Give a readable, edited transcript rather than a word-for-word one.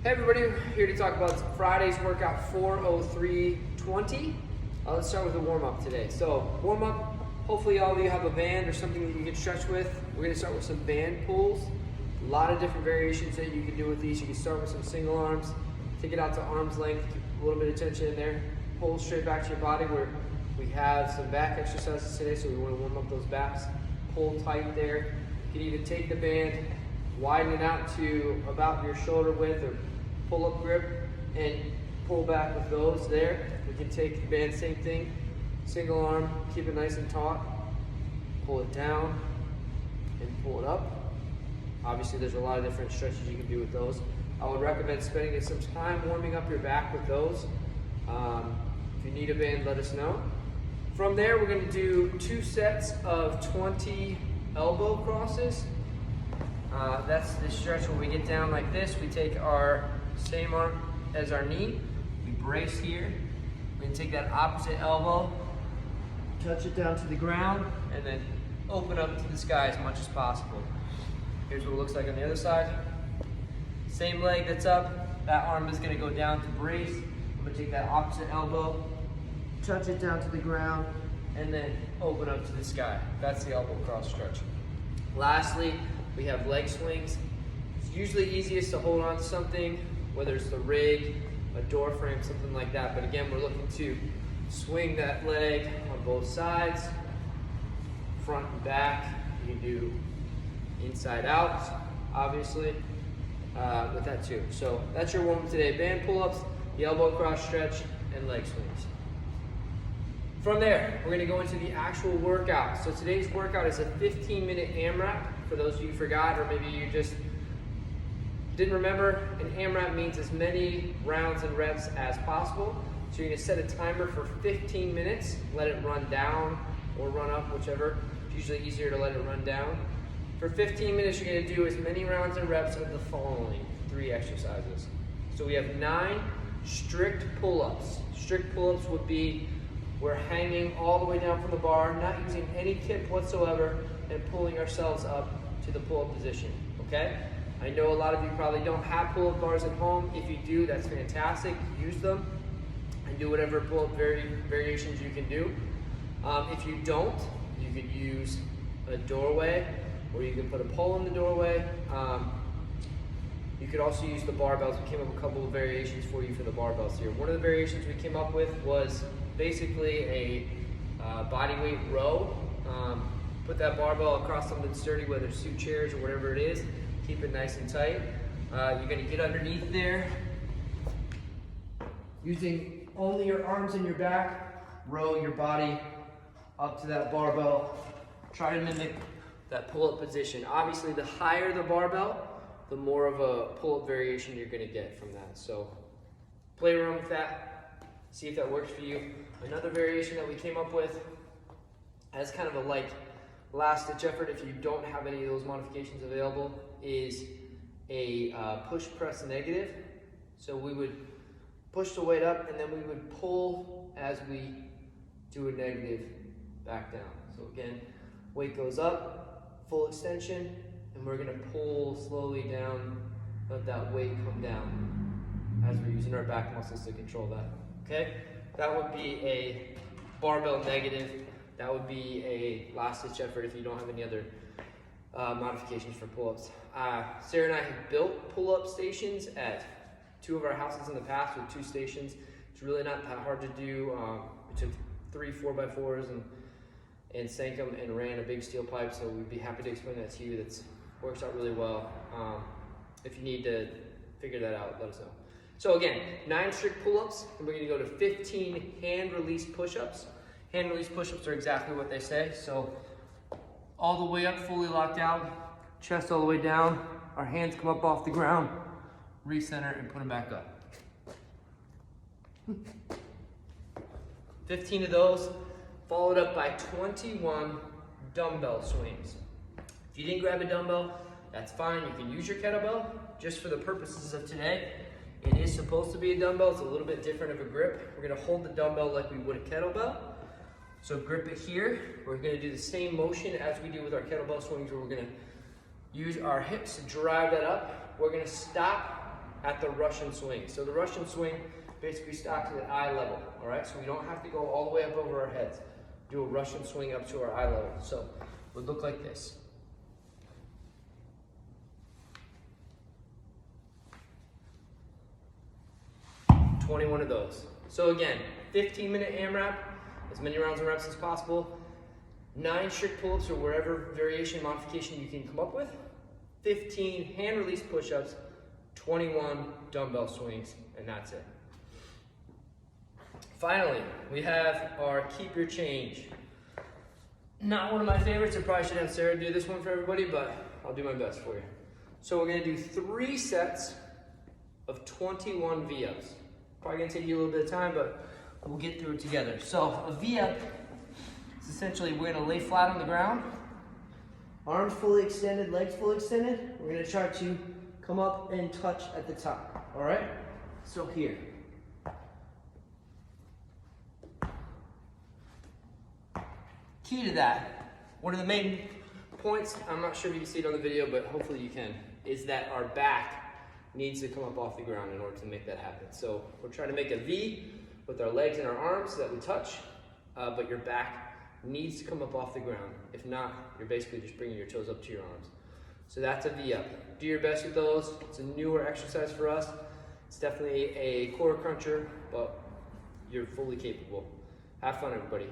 Hey everybody, here to talk about Friday's workout 40320. Let's start with the warm-up today. So warm-up, hopefully all of you have a band or something that you can stretch with. We're gonna start with some band pulls. A lot of different variations that you can do with these. You can start with some single arms, take it out to arm's length, keep a little bit of tension in there, pull straight back to your body where we have some back exercises today, so we wanna warm up those backs. Pull tight there. You can even take the band, widen it out to about your shoulder width or pull up grip and pull back with those there. We can take the band, same thing, single arm, keep it nice and taut, pull it down and pull it up. Obviously there's a lot of different stretches you can do with those. I would recommend spending some time warming up your back with those. If you need a band, let us know. From there, we're going to do 2 sets of 20 elbow crosses. That's the stretch where we get down like this. We take our same arm as our knee. We brace here. We can take that opposite elbow, touch it down to the ground, and then open up to the sky as much as possible. Here's what it looks like on the other side. Same leg that's up. That arm is going to go down to brace. I'm going to take that opposite elbow, touch it down to the ground, and then open up to the sky. That's the elbow cross stretch. Lastly, we have leg swings. It's usually easiest to hold on to something, whether it's the rig, a door frame, something like that. But again, we're looking to swing that leg on both sides, front and back. You can do inside out, obviously, with that too. So that's your warm-up today. Band pull-ups, the elbow cross stretch, and leg swings. From there, we're gonna go into the actual workout. So today's workout is a 15-minute AMRAP. For those of you who forgot, or maybe you just didn't remember, an AMRAP means as many rounds and reps as possible. So you're gonna set a timer for 15 minutes, let it run down or run up, whichever. It's usually easier to let it run down. For 15 minutes, you're gonna do as many rounds and reps of the following 3 exercises. So we have 9 strict pull-ups. Strict pull-ups would be we're hanging all the way down from the bar, not using any kip whatsoever, and pulling ourselves up to the pull-up position, okay? I know a lot of you probably don't have pull-up bars at home. If you do, that's fantastic. Use them and do whatever pull-up variations you can do. If you don't, you could use a doorway, or you can put a pole in the doorway. You could also use the barbells. We came up with a couple of variations for you for the barbells here. One of the variations we came up with was basically a body weight row. Put that barbell across something sturdy, whether it's 2 chairs or whatever it is. Keep it nice and tight. You're gonna get underneath there. Using only your arms and your back, row your body up to that barbell. Try to mimic that pull-up position. Obviously, the higher the barbell, the more of a pull-up variation you're gonna get from that. So play around with that, see if that works for you. Another variation that we came up with as kind of a like last-ditch effort, if you don't have any of those modifications available, is a push press negative. So we would push the weight up and then we would pull as we do a negative back down. So again, weight goes up, full extension, and we're gonna pull slowly down, let that weight come down as we're using our back muscles to control that, okay? That would be a barbell negative. That would be a last-ditch effort if you don't have any other modifications for pull-ups. Sarah and I have built pull-up stations at 2 of our houses in the past with 2 stations. It's really not that hard to do. We took 3 4x4s and sank them and ran a big steel pipe, so we'd be happy to explain that to you. That works out really well. If you need to figure that out, let us know. So again, 9 strict pull-ups, and we're gonna go to 15 hand release push-ups. Hand release push-ups are exactly what they say. So all the way up, fully locked out, chest all the way down, our hands come up off the ground, recenter and put them back up. 15 of those, followed up by 21 dumbbell swings. If you didn't grab a dumbbell, that's fine. You can use your kettlebell. Just for the purposes of today, it is supposed to be a dumbbell. It's a little bit different of a grip. We're gonna hold the dumbbell like we would a kettlebell. So grip it here. We're gonna do the same motion as we do with our kettlebell swings, where we're gonna use our hips to drive that up. We're gonna stop at the Russian swing. So the Russian swing basically stops at eye level, all right? So we don't have to go all the way up over our heads. Do a Russian swing up to our eye level. So it would look like this. $21 of those. So again, 15-minute AMRAP, as many rounds and reps as possible. 9 strict pull-ups or whatever variation modification you can come up with. 15 hand release push-ups, 21 dumbbell swings, and that's it. Finally, we have our keep your change. Not one of my favorites. I probably should have Sarah do this one for everybody, but I'll do my best for you. So we're gonna do 3 sets of 21 V-ups. Probably gonna take you a little bit of time, but we'll get through it together. So a V-up is essentially we're gonna lay flat on the ground, arms fully extended, legs fully extended. We're gonna try to come up and touch at the top, all right? So here. Key to that, one of the main points, I'm not sure if you can see it on the video, but hopefully you can, is that our back needs to come up off the ground in order to make that happen. So we're trying to make a V with our legs and our arms so that we touch, but your back needs to come up off the ground. If not, you're basically just bringing your toes up to your arms. So that's a V up. Do your best with those. It's a newer exercise for us. It's definitely a core cruncher, but you're fully capable. Have fun, everybody.